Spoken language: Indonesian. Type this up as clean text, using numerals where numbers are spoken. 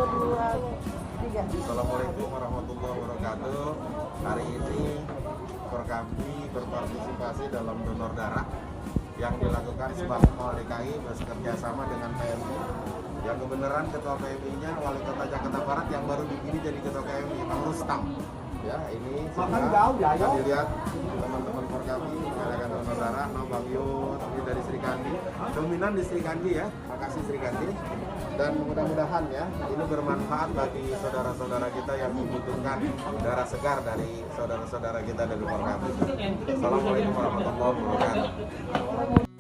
2, 3. Assalamualaikum warahmatullahi wabarakatuh. Hari ini Forkampi berpartisipasi dalam donor darah yang dilakukan Sembako DKI bekerja sama dengan PMI. Yang kebenaran ketua PMI-nya Wali Kota Jakarta Barat yang baru dipilih jadi ketua PMI, Bang Rustam. Ya, ini sudah dilihat teman-teman Forkampi mengadakan donor darah. Bang Yus, ini dari Sri Kandi, dominan di Sri Kandi ya. Makasih Sri Kandi. Dan mudah-mudahan ya ini bermanfaat bagi saudara-saudara kita yang membutuhkan darah segar dari saudara-saudara kita dari Forkampi. Assalamualaikum warahmatullahi wabarakatuh.